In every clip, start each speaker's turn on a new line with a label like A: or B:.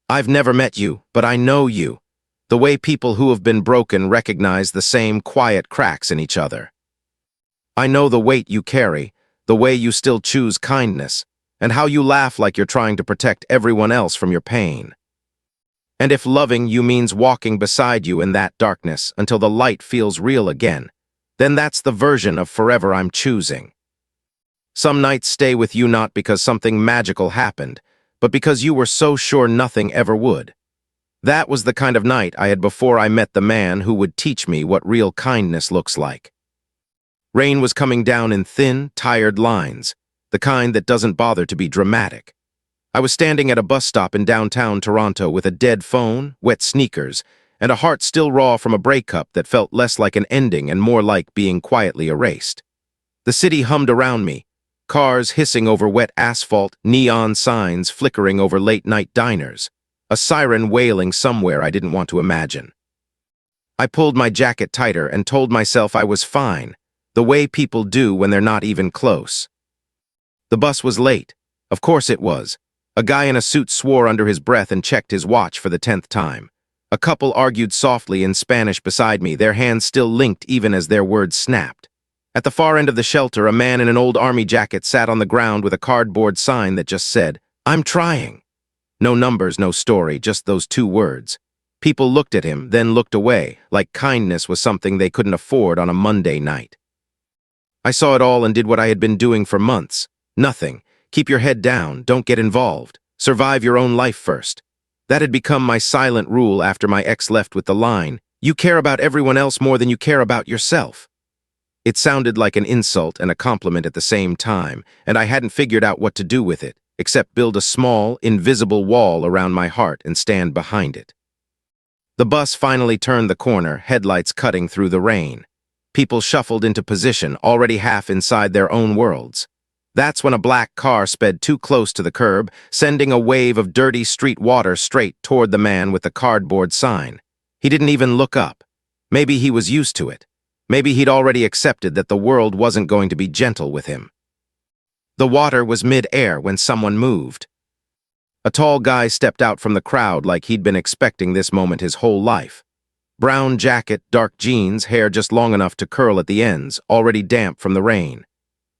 A: I've never met you, but I know you. The way people who have been broken recognize the same quiet cracks in each other. I know the weight you carry, the way you still choose kindness, and how you laugh like you're trying to protect everyone else from your pain. And if loving you means walking beside you in that darkness until the light feels real again, then that's the version of forever I'm choosing. Some nights stay with you not because something magical happened, but because you were so sure nothing ever would. That was the kind of night I had before I met the man who would teach me what real kindness looks like. Rain was coming down in thin, tired lines, the kind that doesn't bother to be dramatic. I was standing at a bus stop in downtown Toronto with a dead phone, wet sneakers, and a heart still raw from a breakup that felt less like an ending and more like being quietly erased. The city hummed around me, cars hissing over wet asphalt, neon signs flickering over late-night diners, a siren wailing somewhere I didn't want to imagine. I pulled my jacket tighter and told myself I was fine, the way people do when they're not even close. The bus was late. Of course it was. A guy in a suit swore under his breath and checked his watch for the 10th time. A couple argued softly in Spanish beside me, their hands still linked even as their words snapped. At the far end of the shelter, a man in an old army jacket sat on the ground with a cardboard sign that just said, "I'm trying." No numbers, no story, just those two words. People looked at him, then looked away, like kindness was something they couldn't afford on a Monday night. I saw it all and did what I had been doing for months. Nothing. Keep your head down, don't get involved. Survive your own life first. That had become my silent rule after my ex left with the line, "You care about everyone else more than you care about yourself." It sounded like an insult and a compliment at the same time, and I hadn't figured out what to do with it, except build a small, invisible wall around my heart and stand behind it. The bus finally turned the corner, headlights cutting through the rain. People shuffled into position, already half inside their own worlds. That's when a black car sped too close to the curb, sending a wave of dirty street water straight toward the man with the cardboard sign. He didn't even look up. Maybe he was used to it. Maybe he'd already accepted that the world wasn't going to be gentle with him. The water was mid-air when someone moved. A tall guy stepped out from the crowd like he'd been expecting this moment his whole life. Brown jacket, dark jeans, hair just long enough to curl at the ends, already damp from the rain.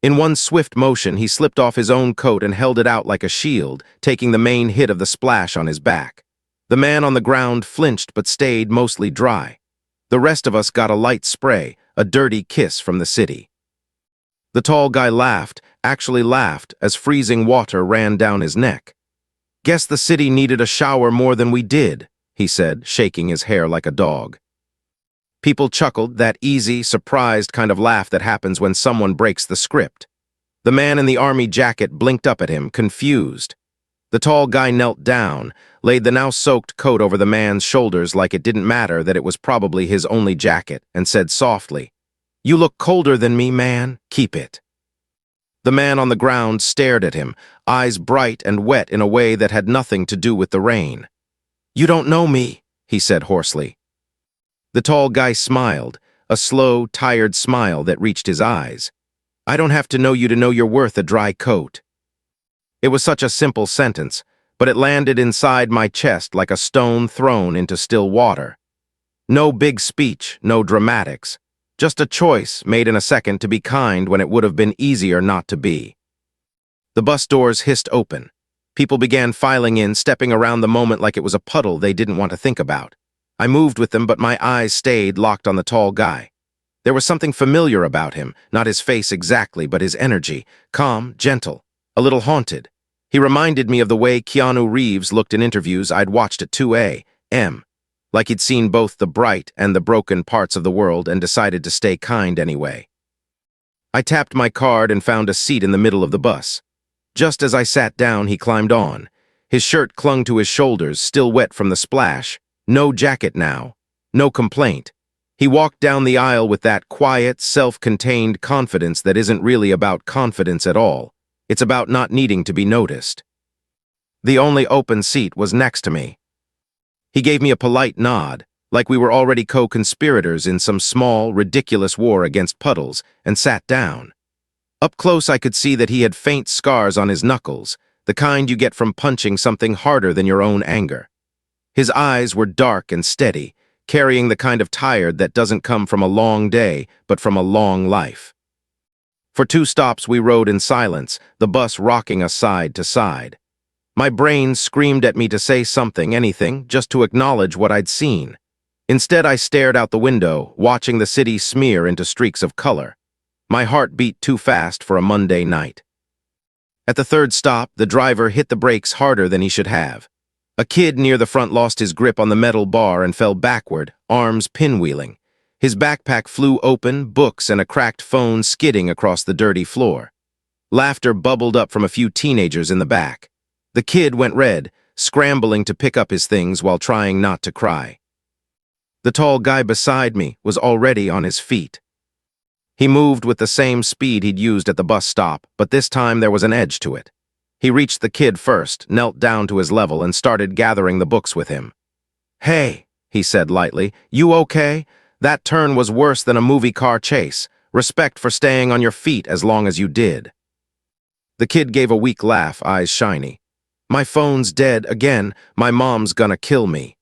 A: In one swift motion, he slipped off his own coat and held it out like a shield, taking the main hit of the splash on his back. The man on the ground flinched but stayed mostly dry. The rest of us got a light spray, a dirty kiss from the city. The tall guy laughed, actually laughed, as freezing water ran down his neck. "Guess the city needed a shower more than we did," he said, shaking his hair like a dog. People chuckled, that easy, surprised kind of laugh that happens when someone breaks the script. The man in the army jacket blinked up at him, confused. The tall guy knelt down, laid the now soaked coat over the man's shoulders like it didn't matter that it was probably his only jacket, and said softly, "You look colder than me, man. Keep it." The man on the ground stared at him, eyes bright and wet in a way that had nothing to do with the rain. "You don't know me," he said hoarsely. The tall guy smiled, a slow, tired smile that reached his eyes. "I don't have to know you to know you're worth a dry coat." It was such a simple sentence, but it landed inside my chest like a stone thrown into still water. No big speech, no dramatics, just a choice made in a second to be kind when it would have been easier not to be. The bus doors hissed open. People began filing in, stepping around the moment like it was a puddle they didn't want to think about. I moved with them, but my eyes stayed locked on the tall guy. There was something familiar about him, not his face exactly, but his energy, calm, gentle, a little haunted. He reminded me of the way Keanu Reeves looked in interviews I'd watched at 2 a.m., like he'd seen both the bright and the broken parts of the world and decided to stay kind anyway. I tapped my card and found a seat in the middle of the bus. Just as I sat down, he climbed on. His shirt clung to his shoulders, still wet from the splash. No jacket now. No complaint. He walked down the aisle with that quiet, self-contained confidence that isn't really about confidence at all. It's about not needing to be noticed. The only open seat was next to me. He gave me a polite nod, like we were already co-conspirators in some small, ridiculous war against puddles, and sat down. Up close I could see that he had faint scars on his knuckles, the kind you get from punching something harder than your own anger. His eyes were dark and steady, carrying the kind of tired that doesn't come from a long day, but from a long life. For 2 stops we rode in silence, the bus rocking us side to side. My brain screamed at me to say something, anything, just to acknowledge what I'd seen. Instead, I stared out the window, watching the city smear into streaks of color. My heart beat too fast for a Monday night. At the 3rd stop, the driver hit the brakes harder than he should have. A kid near the front lost his grip on the metal bar and fell backward, arms pinwheeling. His backpack flew open, books and a cracked phone skidding across the dirty floor. Laughter bubbled up from a few teenagers in the back. The kid went red, scrambling to pick up his things while trying not to cry. The tall guy beside me was already on his feet. He moved with the same speed he'd used at the bus stop, but this time there was an edge to it. He reached the kid first, knelt down to his level, and started gathering the books with him. "Hey," he said lightly, "you okay? That turn was worse than a movie car chase. Respect for staying on your feet as long as you did." The kid gave a weak laugh, eyes shiny. "My phone's dead again. My mom's gonna kill me."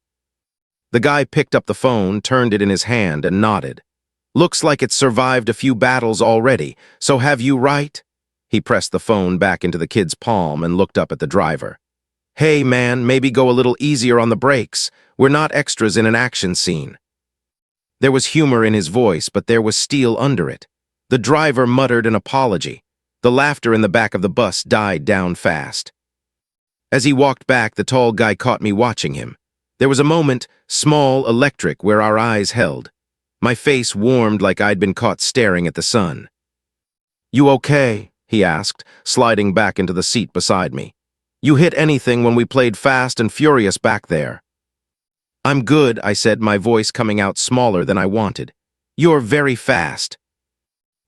A: The guy picked up the phone, turned it in his hand, and nodded. "Looks like it's survived a few battles already, so have you right?" He pressed the phone back into the kid's palm and looked up at the driver. "Hey, man, maybe go a little easier on the brakes. We're not extras in an action scene." There was humor in his voice, but there was steel under it. The driver muttered an apology. The laughter in the back of the bus died down fast. As he walked back, the tall guy caught me watching him. There was a moment, small, electric, where our eyes held. My face warmed like I'd been caught staring at the sun. "You okay?" he asked, sliding back into the seat beside me. "You hit anything when we played Fast and Furious back there?" "I'm good," I said, my voice coming out smaller than I wanted. "You're very fast."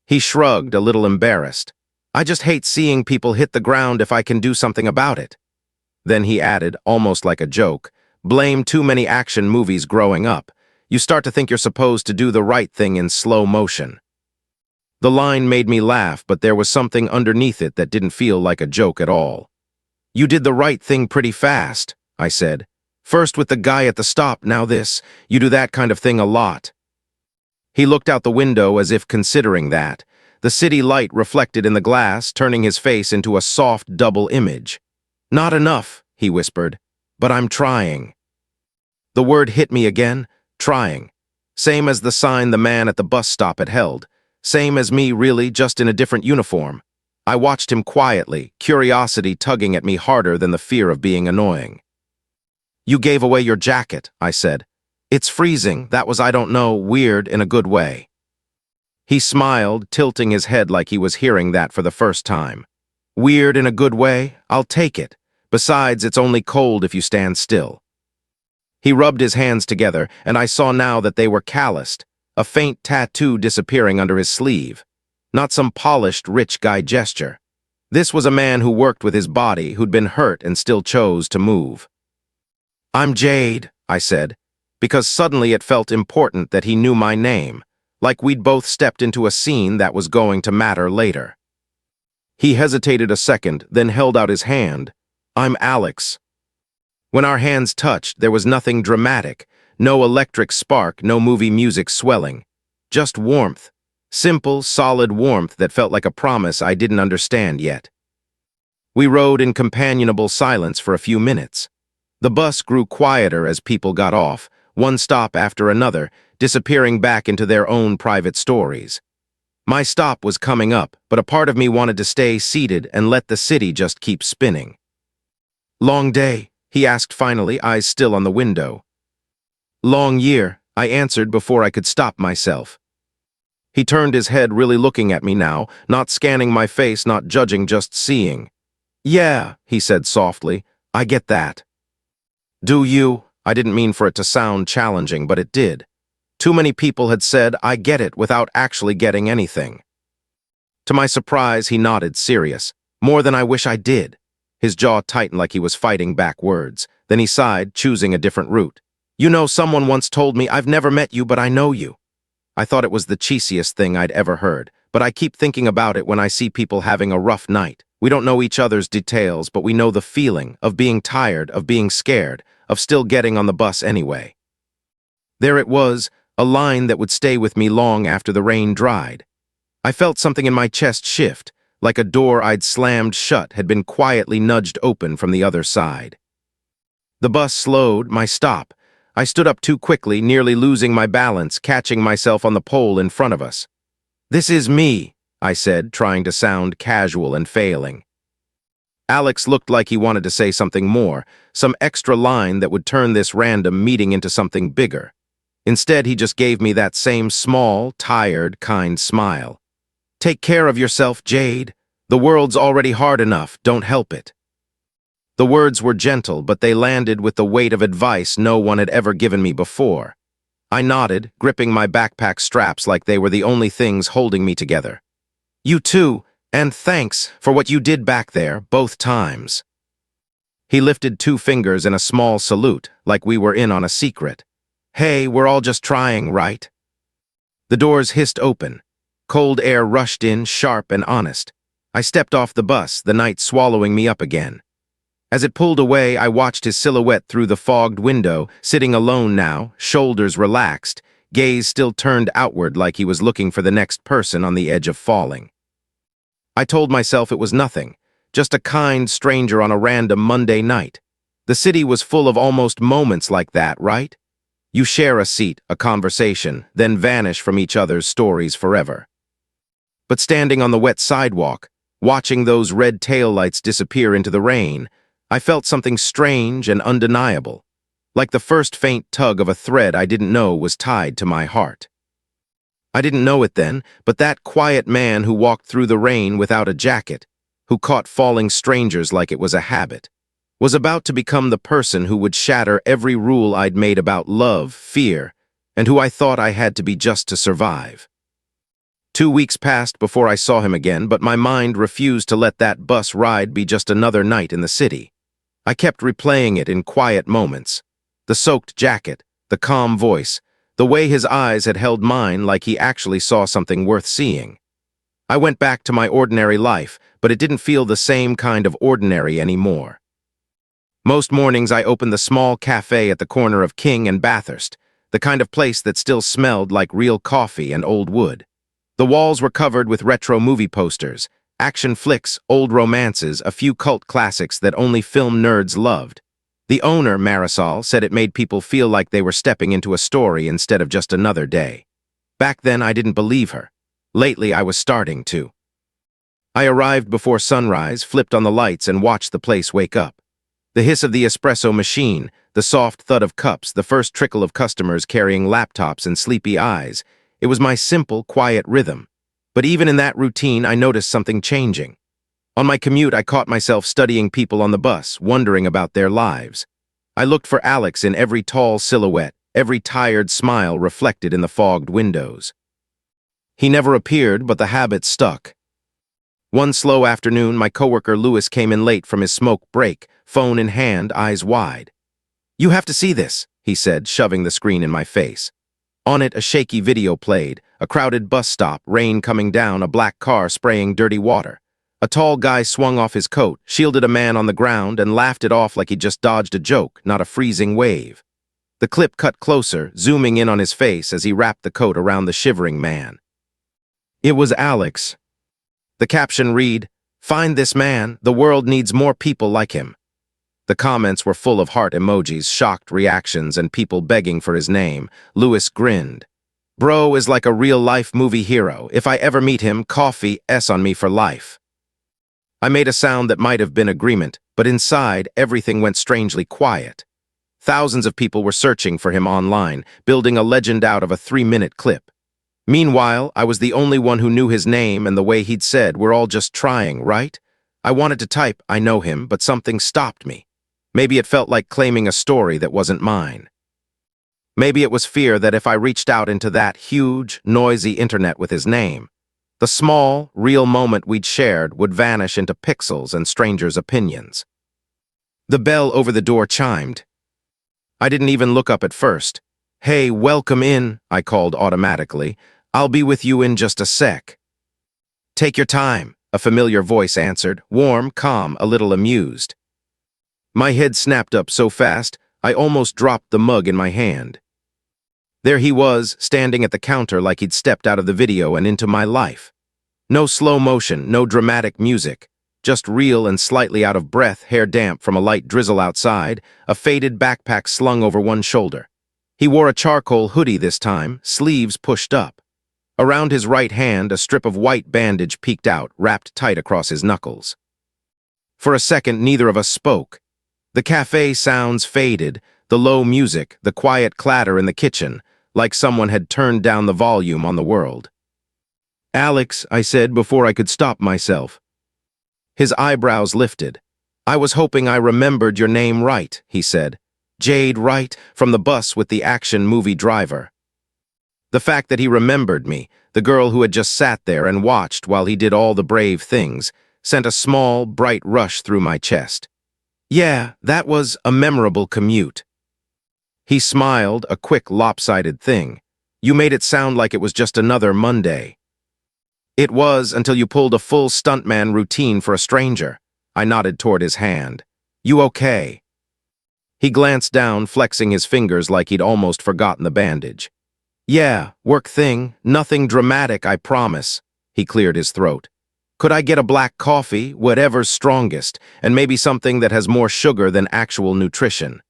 A: He shrugged, a little embarrassed. "I just hate seeing people hit the ground if I can do something about it." Then he added, almost like a joke, "Blame too many action movies growing up. You start to think you're supposed to do the right thing in slow motion." The line made me laugh, but there was something underneath it that didn't feel like a joke at all. "You did the right thing pretty fast," I said. "First with the guy at the stop, now this. You do that kind of thing a lot." He looked out the window as if considering that. The city light reflected in the glass, turning his face into a soft double image. "Not enough," he whispered, "but I'm trying." The word hit me again, trying. Same as the sign the man at the bus stop had held. Same as me, really, just in a different uniform. I watched him quietly, curiosity tugging at me harder than the fear of being annoying. "You gave away your jacket," I said. "It's freezing. That was, I don't know, weird in a good way." He smiled, tilting his head like he was hearing that for the first time. "Weird in a good way? I'll take it. Besides, it's only cold if you stand still." He rubbed his hands together, and I saw now that they were calloused, a faint tattoo disappearing under his sleeve. Not some polished, rich guy gesture. This was a man who worked with his body, who'd been hurt and still chose to move. "I'm Jade," I said, because suddenly it felt important that he knew my name, like we'd both stepped into a scene that was going to matter later. He hesitated a second, then held out his hand. "I'm Alex." When our hands touched, there was nothing dramatic, no electric spark, no movie music swelling. Just warmth. Simple, solid warmth that felt like a promise I didn't understand yet. We rode in companionable silence for a few minutes. The bus grew quieter as people got off, one stop after another, disappearing back into their own private stories. My stop was coming up, but a part of me wanted to stay seated and let the city just keep spinning. "Long day?" he asked finally, eyes still on the window. "Long year," I answered before I could stop myself. He turned his head, really looking at me now, not scanning my face, not judging, just seeing. "Yeah," he said softly, "I get that." "Do you?" I didn't mean for it to sound challenging, but it did. Too many people had said, "I get it," without actually getting anything. To my surprise, he nodded, serious. "More than I wish I did." His jaw tightened like he was fighting back words. Then he sighed, choosing a different route. "You know, someone once told me, I've never met you, but I know you." I thought it was the cheesiest thing I'd ever heard, but I keep thinking about it when I see people having a rough night. We don't know each other's details, but we know the feeling of being tired, of being scared, of still getting on the bus anyway. There it was, a line that would stay with me long after the rain dried. I felt something in my chest shift, like a door I'd slammed shut had been quietly nudged open from the other side. The bus slowed, my stop. I stood up too quickly, nearly losing my balance, catching myself on the pole in front of us. "This is me," I said, trying to sound casual and failing. Alex looked like he wanted to say something more, some extra line that would turn this random meeting into something bigger. Instead, he just gave me that same small, tired, kind smile. "Take care of yourself, Jade. The world's already hard enough, don't help it." The words were gentle, but they landed with the weight of advice no one had ever given me before. I nodded, gripping my backpack straps like they were the only things holding me together. "You too, and thanks for what you did back there, both times." He lifted 2 fingers in a small salute, like we were in on a secret. "Hey, we're all just trying, right?" The doors hissed open. Cold air rushed in, sharp and honest. I stepped off the bus, the night swallowing me up again. As it pulled away, I watched his silhouette through the fogged window, sitting alone now, shoulders relaxed, gaze still turned outward like he was looking for the next person on the edge of falling. I told myself it was nothing, just a kind stranger on a random Monday night. The city was full of almost moments like that, right? You share a seat, a conversation, then vanish from each other's stories forever. But standing on the wet sidewalk, watching those red taillights disappear into the rain, I felt something strange and undeniable, like the first faint tug of a thread I didn't know was tied to my heart. I didn't know it then, but that quiet man who walked through the rain without a jacket, who caught falling strangers like it was a habit, was about to become the person who would shatter every rule I'd made about love, fear, and who I thought I had to be just to survive. 2 weeks passed before I saw him again, but my mind refused to let that bus ride be just another night in the city. I kept replaying it in quiet moments. The soaked jacket, the calm voice, the way his eyes had held mine like he actually saw something worth seeing. I went back to my ordinary life, but it didn't feel the same kind of ordinary anymore. Most mornings I opened the small cafe at the corner of King and Bathurst, the kind of place that still smelled like real coffee and old wood. The walls were covered with retro movie posters, action flicks, old romances, a few cult classics that only film nerds loved. The owner, Marisol, said it made people feel like they were stepping into a story instead of just another day. Back then, I didn't believe her. Lately, I was starting to. I arrived before sunrise, flipped on the lights, and watched the place wake up. The hiss of the espresso machine, the soft thud of cups, the first trickle of customers carrying laptops and sleepy eyes. It was my simple, quiet rhythm. But even in that routine, I noticed something changing. On my commute, I caught myself studying people on the bus, wondering about their lives. I looked for Alex in every tall silhouette, every tired smile reflected in the fogged windows. He never appeared, but the habit stuck. One slow afternoon, my coworker Louis came in late from his smoke break, phone in hand, eyes wide. "You have to see this," he said, shoving the screen in my face. On it, a shaky video played, a crowded bus stop, rain coming down, a black car spraying dirty water. A tall guy swung off his coat, shielded a man on the ground, and laughed it off like he just dodged a joke, not a freezing wave. The clip cut closer, zooming in on his face as he wrapped the coat around the shivering man. It was Alex. The caption read, "Find this man, the world needs more people like him." The comments were full of heart emojis, shocked reactions, and people begging for his name. Louis grinned. "Bro is like a real-life movie hero. If I ever meet him, coffee S on me for life." I made a sound that might have been agreement, but inside, everything went strangely quiet. Thousands of people were searching for him online, building a legend out of a 3-minute clip. Meanwhile, I was the only one who knew his name and the way he'd said, "We're all just trying, right?" I wanted to type, "I know him," but something stopped me. Maybe it felt like claiming a story that wasn't mine. Maybe it was fear that if I reached out into that huge, noisy internet with his name, the small, real moment we'd shared would vanish into pixels and strangers' opinions. The bell over the door chimed. I didn't even look up at first. "Hey, welcome in," I called automatically. "I'll be with you in just a sec." "Take your time," a familiar voice answered, warm, calm, a little amused. My head snapped up so fast, I almost dropped the mug in my hand. There he was, standing at the counter like he'd stepped out of the video and into my life. No slow motion, no dramatic music, just real and slightly out of breath, hair damp from a light drizzle outside, a faded backpack slung over one shoulder. He wore a charcoal hoodie this time, sleeves pushed up. Around his right hand, a strip of white bandage peeked out, wrapped tight across his knuckles. For a second, neither of us spoke. The cafe sounds faded, the low music, the quiet clatter in the kitchen, like someone had turned down the volume on the world. "Alex," I said before I could stop myself. His eyebrows lifted. "I was hoping I remembered your name right," he said. "Jade, right, from the bus with the action movie driver." The fact that he remembered me, the girl who had just sat there and watched while he did all the brave things, sent a small, bright rush through my chest. Yeah, that was a memorable commute. He smiled, a quick, lopsided thing. "You made it sound like it was just another Monday." "It was until you pulled a full stuntman routine for a stranger." I nodded toward his hand. "You okay?" He glanced down, flexing his fingers like he'd almost forgotten the bandage. "Yeah, work thing, nothing dramatic, I promise." He cleared his throat. "Could I get a black coffee, whatever's strongest, and maybe something that has more sugar than actual nutrition?"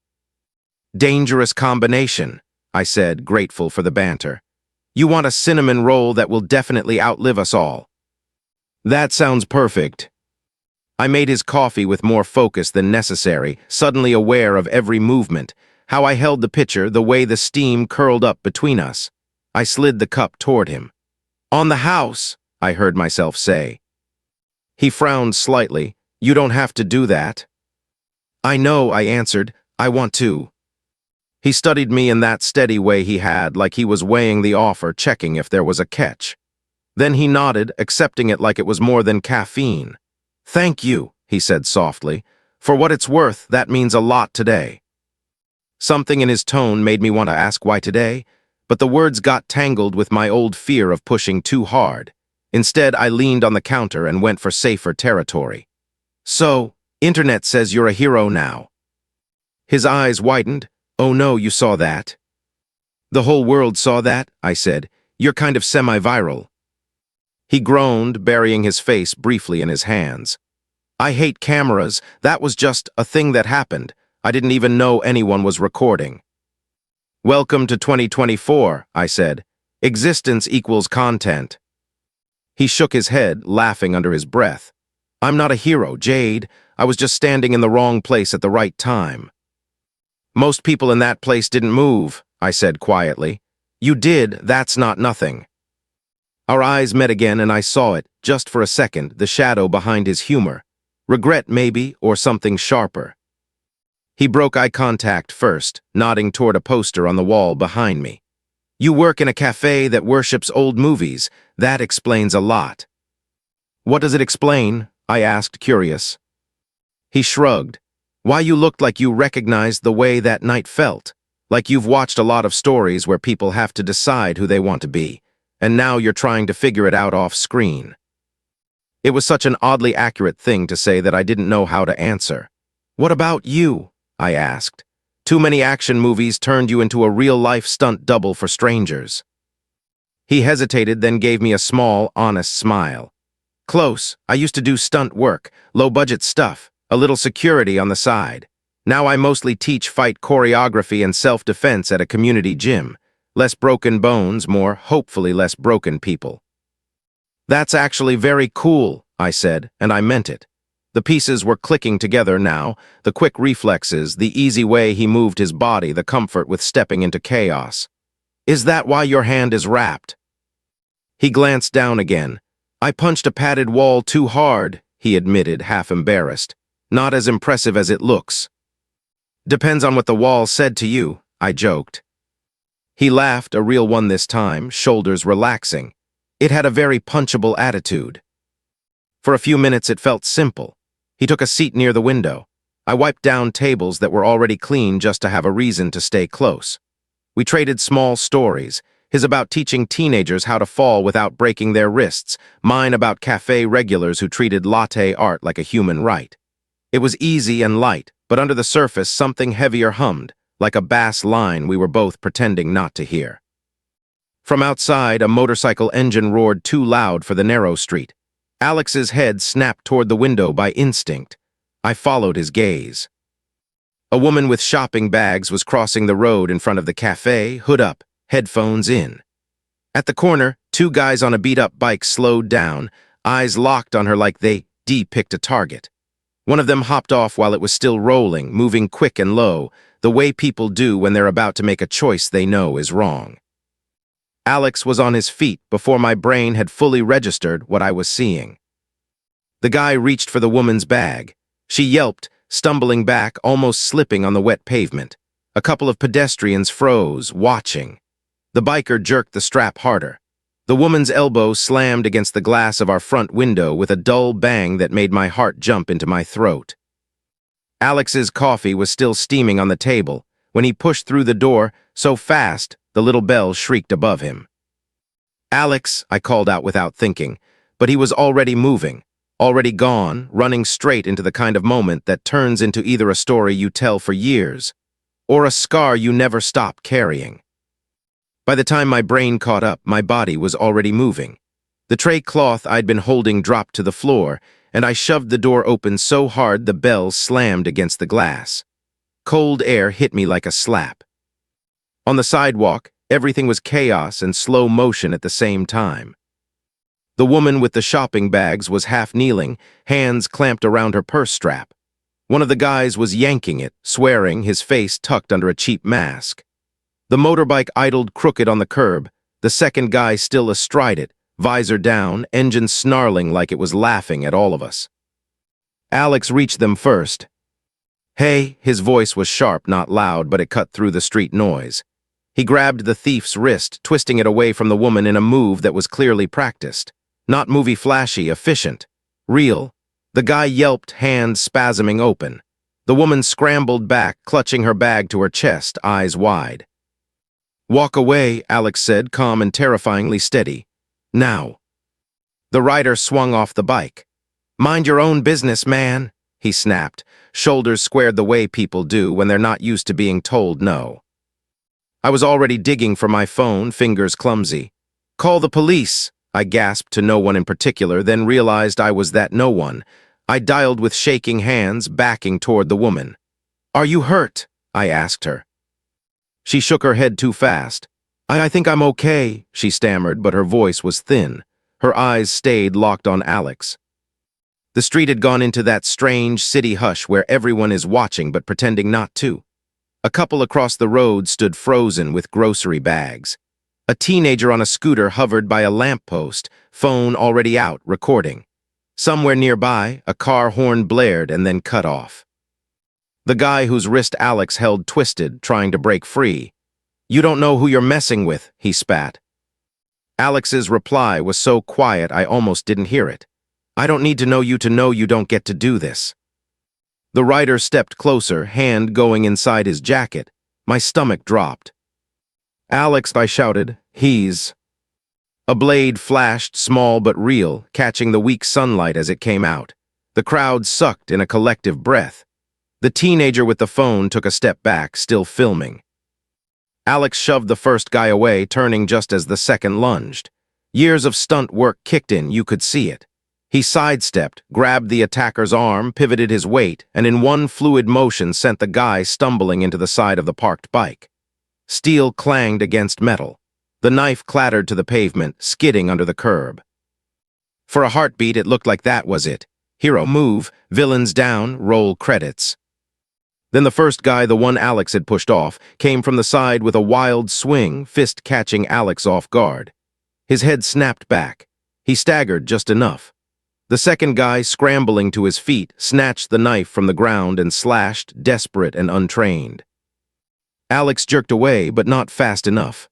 A: "Dangerous combination," I said, grateful for the banter. "You want a cinnamon roll that will definitely outlive us all." "That sounds perfect." I made his coffee with more focus than necessary, suddenly aware of every movement, how I held the pitcher, the way the steam curled up between us. I slid the cup toward him. "On the house," I heard myself say. He frowned slightly. "You don't have to do that." "I know," I answered. "I want to." He studied me in that steady way he had, like he was weighing the offer, checking if there was a catch. Then he nodded, accepting it like it was more than caffeine. "Thank you," he said softly. "For what it's worth, that means a lot today." Something in his tone made me want to ask why today, but the words got tangled with my old fear of pushing too hard. Instead, I leaned on the counter and went for safer territory. "So, internet says you're a hero now." His eyes widened. "Oh no, you saw that?" "The whole world saw that," I said. "You're kind of semi-viral." He groaned, burying his face briefly in his hands. "I hate cameras. That was just a thing that happened. I didn't even know anyone was recording." "Welcome to 2024, I said. "Existence equals content." He shook his head, laughing under his breath. "I'm not a hero, Jade. I was just standing in the wrong place at the right time." "Most people in that place didn't move," I said quietly. "You did, that's not nothing." Our eyes met again and I saw it, just for a second, the shadow behind his humor. Regret, maybe, or something sharper. He broke eye contact first, nodding toward a poster on the wall behind me. "You work in a cafe that worships old movies. That explains a lot." "What does it explain?" I asked, curious. He shrugged. "Why you looked like you recognized the way that night felt. Like you've watched a lot of stories where people have to decide who they want to be, and now you're trying to figure it out off screen." It was such an oddly accurate thing to say that I didn't know how to answer. "What about you?" I asked. "Too many action movies turned you into a real-life stunt double for strangers." He hesitated, then gave me a small, honest smile. "Close. I used to do stunt work, low-budget stuff, a little security on the side. Now I mostly teach fight choreography and self-defense at a community gym. Less broken bones, more, hopefully less broken people." "That's actually very cool," I said, and I meant it. The pieces were clicking together now, the quick reflexes, the easy way he moved his body, the comfort with stepping into chaos. "Is that why your hand is wrapped?" He glanced down again. "I punched a padded wall too hard," he admitted, half embarrassed. "Not as impressive as it looks." "Depends on what the wall said to you," I joked. He laughed, a real one this time, shoulders relaxing. It had a very punchable attitude. For a few minutes it felt simple. He took a seat near the window. I wiped down tables that were already clean just to have a reason to stay close. We traded small stories, his about teaching teenagers how to fall without breaking their wrists, mine about cafe regulars who treated latte art like a human right. It was easy and light, but under the surface something heavier hummed, like a bass line we were both pretending not to hear. From outside, a motorcycle engine roared too loud for the narrow street. Alex's head snapped toward the window by instinct. I followed his gaze. A woman with shopping bags was crossing the road in front of the cafe, hood up, headphones in. At the corner, two guys on a beat-up bike slowed down, eyes locked on her like they picked a target. One of them hopped off while it was still rolling, moving quick and low, the way people do when they're about to make a choice they know is wrong. Alex was on his feet before my brain had fully registered what I was seeing. The guy reached for the woman's bag. She yelped, stumbling back, almost slipping on the wet pavement. A couple of pedestrians froze, watching. The biker jerked the strap harder. The woman's elbow slammed against the glass of our front window with a dull bang that made my heart jump into my throat. Alex's coffee was still steaming on the table when he pushed through the door so fast the little bell shrieked above him. "Alex," I called out without thinking, but he was already moving, already gone, running straight into the kind of moment that turns into either a story you tell for years or a scar you never stop carrying. By the time my brain caught up, my body was already moving. The tray cloth I'd been holding dropped to the floor, and I shoved the door open so hard the bell slammed against the glass. Cold air hit me like a slap. On the sidewalk, everything was chaos and slow motion at the same time. The woman with the shopping bags was half kneeling, hands clamped around her purse strap. One of the guys was yanking it, swearing, his face tucked under a cheap mask. The motorbike idled crooked on the curb, the second guy still astride it, visor down, engine snarling like it was laughing at all of us. Alex reached them first. "Hey," his voice was sharp, not loud, but it cut through the street noise. He grabbed the thief's wrist, twisting it away from the woman in a move that was clearly practiced. Not movie flashy, efficient. Real. The guy yelped, hands spasming open. The woman scrambled back, clutching her bag to her chest, eyes wide. "Walk away," Alex said, calm and terrifyingly steady. "Now." The rider swung off the bike. "Mind your own business, man," he snapped, shoulders squared the way people do when they're not used to being told no. I was already digging for my phone, fingers clumsy. "Call the police," I gasped to no one in particular, then realized I was that no one. I dialed with shaking hands, backing toward the woman. "Are you hurt?" I asked her. She shook her head too fast. I think I'm okay," she stammered, but her voice was thin. Her eyes stayed locked on Alex. The street had gone into that strange city hush where everyone is watching but pretending not to. A couple across the road stood frozen with grocery bags. A teenager on a scooter hovered by a lamppost, phone already out, recording. Somewhere nearby, a car horn blared and then cut off. The guy whose wrist Alex held twisted, trying to break free. "You don't know who you're messing with," he spat. Alex's reply was so quiet I almost didn't hear it. "I don't need to know you don't get to do this." The rider stepped closer, hand going inside his jacket. My stomach dropped. "Alex," I shouted, "he's..." A blade flashed, small but real, catching the weak sunlight as it came out. The crowd sucked in a collective breath. The teenager with the phone took a step back, still filming. Alex shoved the first guy away, turning just as the second lunged. Years of stunt work kicked in, you could see it. He sidestepped, grabbed the attacker's arm, pivoted his weight, and in one fluid motion sent the guy stumbling into the side of the parked bike. Steel clanged against metal. The knife clattered to the pavement, skidding under the curb. For a heartbeat, it looked like that was it. Hero move, villains down, roll credits. Then the first guy, the one Alex had pushed off, came from the side with a wild swing, fist catching Alex off guard. His head snapped back. He staggered just enough. The second guy, scrambling to his feet, snatched the knife from the ground and slashed, desperate and untrained. Alex jerked away, but not fast enough.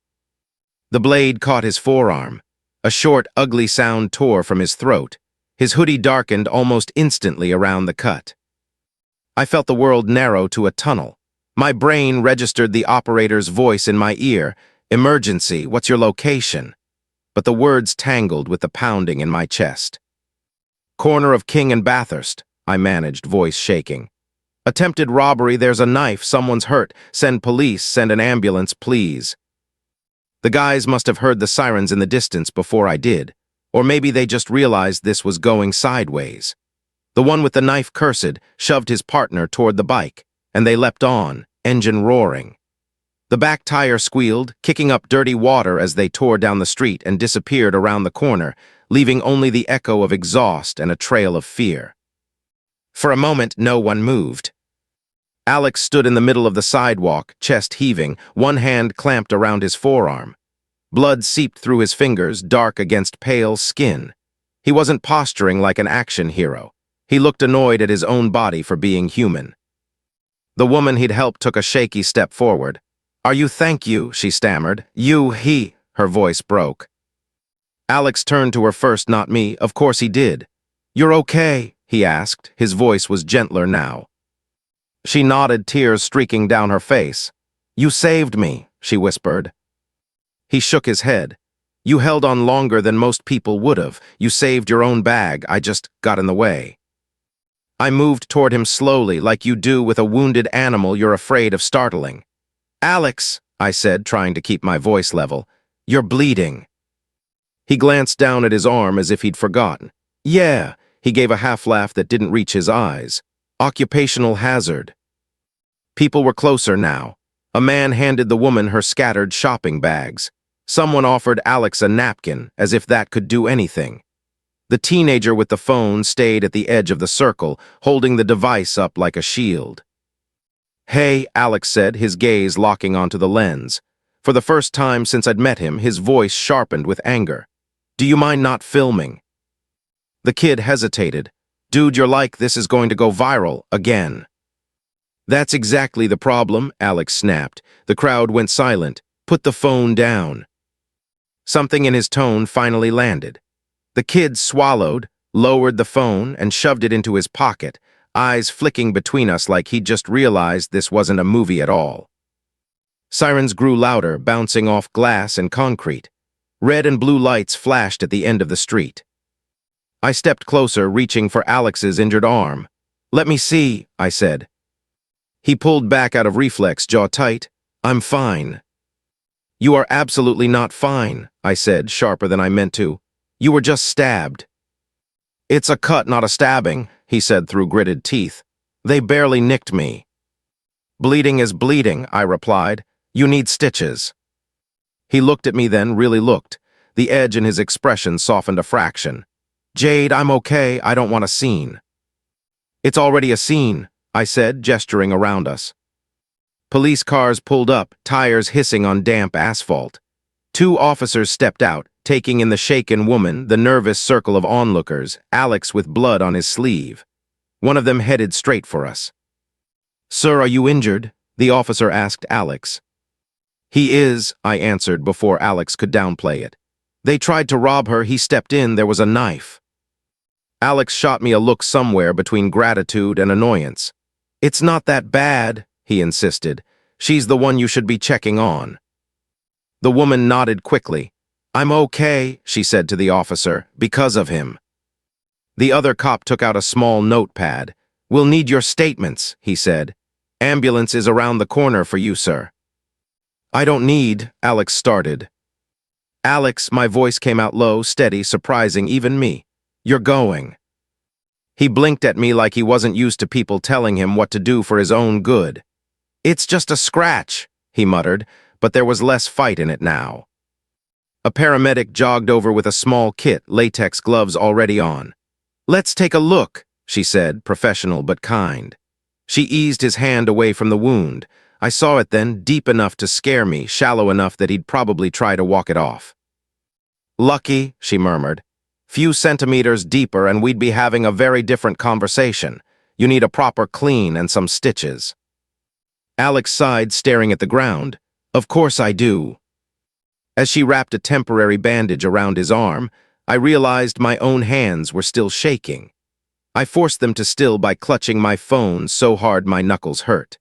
A: The blade caught his forearm. A short, ugly sound tore from his throat. His hoodie darkened almost instantly around the cut. I felt the world narrow to a tunnel. My brain registered the operator's voice in my ear. "Emergency, what's your location?" But the words tangled with the pounding in my chest. "Corner of King and Bathurst," I managed, voice shaking. Attempted robbery, there's a knife, someone's hurt. Send police, send an ambulance, please. The guys must have heard the sirens in the distance before I did, or maybe they just realized this was going sideways. The one with the knife cursed shoved his partner toward the bike, and they leapt on, engine roaring. The back tire squealed, kicking up dirty water as they tore down the street and disappeared around the corner, leaving only the echo of exhaust and a trail of fear. For a moment, no one moved. Alex stood in the middle of the sidewalk, chest heaving, one hand clamped around his forearm. Blood seeped through his fingers, dark against pale skin. He wasn't posturing like an action hero. He looked annoyed at his own body for being human. The woman he'd helped took a shaky step forward. "Are you thank you," she stammered. He, her voice broke. Alex turned to her first, not me. Of course he did. "You're okay?" he asked. His voice was gentler now. She nodded, tears streaking down her face. "You saved me," she whispered. He shook his head. "You held on longer than most people would have. You saved your own bag. I just got in the way." I moved toward him slowly, like you do with a wounded animal you're afraid of startling. "Alex," I said, trying to keep my voice level, "you're bleeding." He glanced down at his arm as if he'd forgotten. "Yeah," he gave a half-laugh that didn't reach his eyes. "Occupational hazard." People were closer now. A man handed the woman her scattered shopping bags. Someone offered Alex a napkin, as if that could do anything. The teenager with the phone stayed at the edge of the circle, holding the device up like a shield. "Hey," Alex said, his gaze locking onto the lens. For the first time since I'd met him, his voice sharpened with anger. "Do you mind not filming?" The kid hesitated. "Dude, you're like, this is going to go viral again." "That's exactly the problem," Alex snapped. The crowd went silent. "Put the phone down." Something in his tone finally landed. The kid swallowed, lowered the phone, and shoved it into his pocket, eyes flicking between us like he'd just realized this wasn't a movie at all. Sirens grew louder, bouncing off glass and concrete. Red and blue lights flashed at the end of the street. I stepped closer, reaching for Alex's injured arm. "Let me see," I said. He pulled back out of reflex, jaw tight. "I'm fine." "You are absolutely not fine," I said, sharper than I meant to. "You were just stabbed." "It's a cut, not a stabbing," he said through gritted teeth. "They barely nicked me." "Bleeding is bleeding," I replied. "You need stitches." He looked at me then, really looked. The edge in his expression softened a fraction. "Jade, I'm okay. I don't want a scene." "It's already a scene," I said, gesturing around us. Police cars pulled up, tires hissing on damp asphalt. 2 officers stepped out, taking in the shaken woman, the nervous circle of onlookers, Alex with blood on his sleeve. One of them headed straight for us. "Sir, are you injured?" the officer asked Alex. "He is," I answered before Alex could downplay it. "They tried to rob her. He stepped in. There was a knife." Alex shot me a look somewhere between gratitude and annoyance. "It's not that bad," he insisted. "She's the one you should be checking on." The woman nodded quickly. "I'm okay," she said to the officer, "because of him." The other cop took out a small notepad. "We'll need your statements," he said. "Ambulance is around the corner for you, sir." "I don't need," Alex started. "Alex," my voice came out low, steady, surprising even me. "You're going." He blinked at me like he wasn't used to people telling him what to do for his own good. "It's just a scratch," he muttered, but there was less fight in it now. A paramedic jogged over with a small kit, latex gloves already on. "Let's take a look," she said, professional but kind. She eased his hand away from the wound. I saw it then, deep enough to scare me, shallow enough that he'd probably try to walk it off. "Lucky," she murmured. "Few centimeters deeper and we'd be having a very different conversation. You need a proper clean and some stitches." Alex sighed, staring at the ground. "Of course I do." As she wrapped a temporary bandage around his arm, I realized my own hands were still shaking. I forced them to still by clutching my phone so hard my knuckles hurt.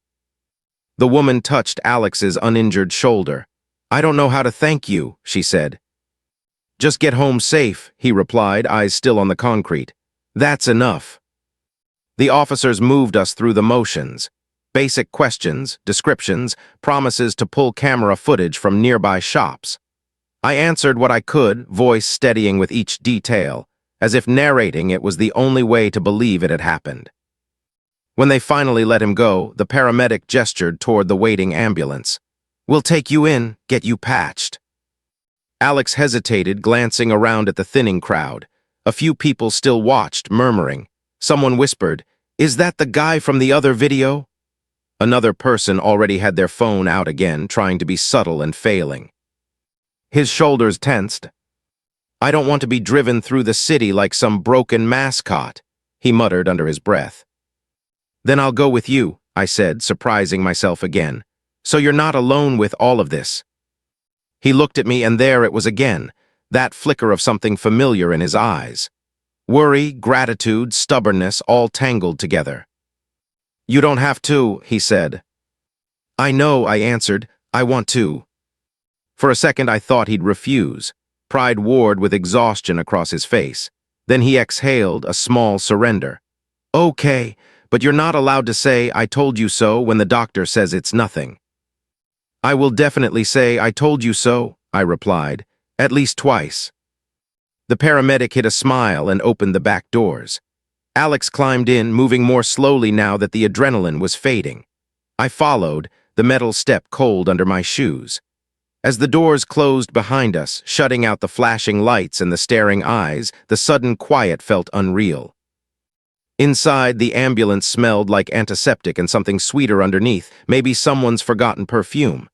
A: The woman touched Alex's uninjured shoulder. "I don't know how to thank you," she said. "Just get home safe," he replied, eyes still on the concrete. "That's enough." The officers moved us through the motions. Basic questions, descriptions, promises to pull camera footage from nearby shops. I answered what I could, voice steadying with each detail, as if narrating it was the only way to believe it had happened. When they finally let him go, the paramedic gestured toward the waiting ambulance. "We'll take you in, get you patched." Alex hesitated, glancing around at the thinning crowd. A few people still watched, murmuring. Someone whispered, "Is that the guy from the other video?" Another person already had their phone out again, trying to be subtle and failing. His shoulders tensed. "I don't want to be driven through the city like some broken mascot," he muttered under his breath. "Then I'll go with you," I said, surprising myself again. "So you're not alone with all of this." He looked at me, and there it was again, that flicker of something familiar in his eyes. Worry, gratitude, stubbornness, all tangled together. "You don't have to," he said. "I know," I answered. "I want to." For a second I thought he'd refuse. Pride warred with exhaustion across his face. Then he exhaled, a small surrender. "Okay, but you're not allowed to say 'I told you so' when the doctor says it's nothing." "I will definitely say 'I told you so,'" I replied, "at least twice." The paramedic hid a smile and opened the back doors. Alex climbed in, moving more slowly now that the adrenaline was fading. I followed, the metal step cold under my shoes. As the doors closed behind us, shutting out the flashing lights and the staring eyes, the sudden quiet felt unreal. Inside, the ambulance smelled like antiseptic and something sweeter underneath, maybe someone's forgotten perfume.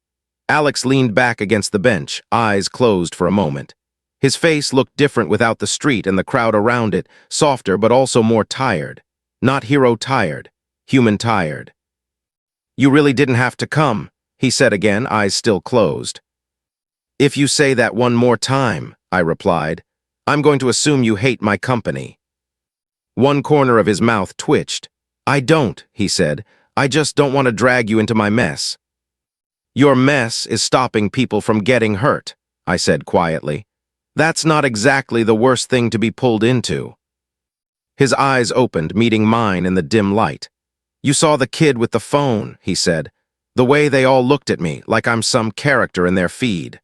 A: Alex leaned back against the bench, eyes closed for a moment. His face looked different without the street and the crowd around it, softer but also more tired. Not hero tired, human tired. "You really didn't have to come," he said again, eyes still closed. "If you say that one more time," I replied, "I'm going to assume you hate my company." One corner of his mouth twitched. "I don't," he said. "I just don't want to drag you into my mess." "Your mess is stopping people from getting hurt," I said quietly. "That's not exactly the worst thing to be pulled into." His eyes opened, meeting mine in the dim light. "You saw the kid with the phone," he said. "The way they all looked at me, like I'm some character in their feed."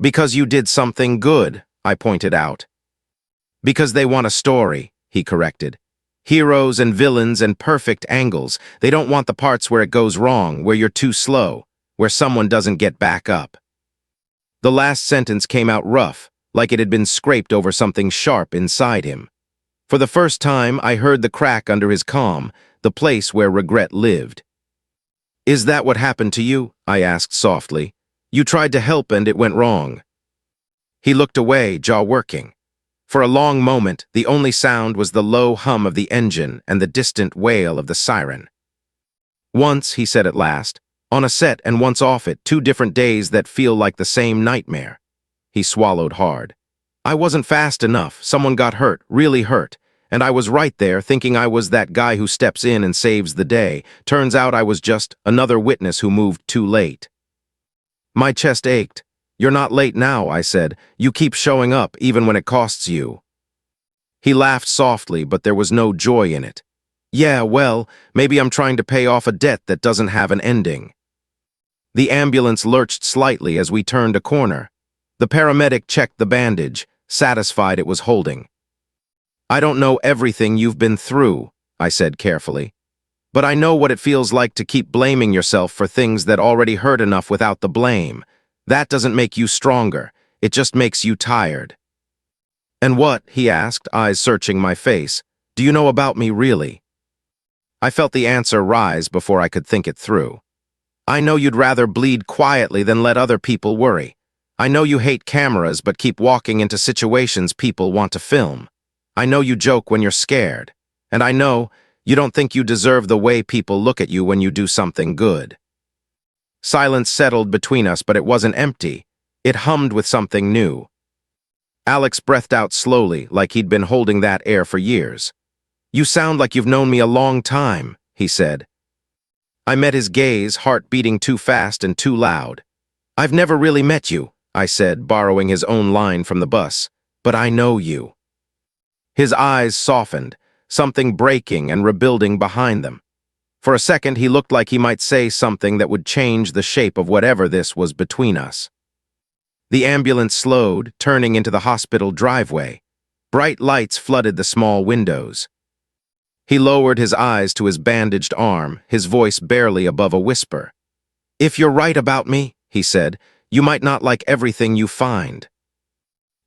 A: "Because you did something good," I pointed out. "Because they want a story," he corrected. "Heroes and villains and perfect angles. They don't want the parts where it goes wrong, where you're too slow, where someone doesn't get back up." The last sentence came out rough, like it had been scraped over something sharp inside him. For the first time, I heard the crack under his calm, the place where regret lived. "Is that what happened to you?" I asked softly. "You tried to help and it went wrong." He looked away, jaw working. For a long moment, the only sound was the low hum of the engine and the distant wail of the siren. "Once," he said at last, "on a set and once off it, 2 different days that feel like the same nightmare." He swallowed hard. "I wasn't fast enough, someone got hurt, really hurt, and I was right there thinking I was that guy who steps in and saves the day. Turns out I was just another witness who moved too late." My chest ached. "You're not late now," I said. "You keep showing up, even when it costs you." He laughed softly, but there was no joy in it. "Yeah, well, maybe I'm trying to pay off a debt that doesn't have an ending." The ambulance lurched slightly as we turned a corner. The paramedic checked the bandage, satisfied it was holding. "I don't know everything you've been through," I said carefully. "But I know what it feels like to keep blaming yourself for things that already hurt enough without the blame. That doesn't make you stronger, it just makes you tired." "And what," he asked, eyes searching my face, "do you know about me really?" I felt the answer rise before I could think it through. "I know you'd rather bleed quietly than let other people worry. I know you hate cameras but keep walking into situations people want to film. I know you joke when you're scared. And I know you don't think you deserve the way people look at you when you do something good." Silence settled between us, but it wasn't empty. It hummed with something new. Alex breathed out slowly, like he'd been holding that air for years. "You sound like you've known me a long time," he said. I met his gaze, heart beating too fast and too loud. "I've never really met you," I said, borrowing his own line from the bus, "but I know you." His eyes softened. something breaking and rebuilding behind them. For a second, he looked like he might say something that would change the shape of whatever this was between us. The ambulance slowed, turning into the hospital driveway. Bright lights flooded the small windows. He lowered his eyes to his bandaged arm, his voice barely above a whisper. "If you're right about me," he said, "you might not like everything you find."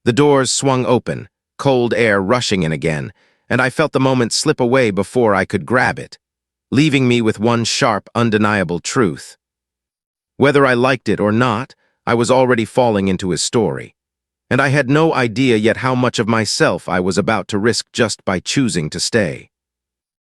A: The doors swung open, cold air rushing in again, and I felt the moment slip away before I could grab it, leaving me with one sharp, undeniable truth. Whether I liked it or not, I was already falling into his story, and I had no idea yet how much of myself I was about to risk just by choosing to stay.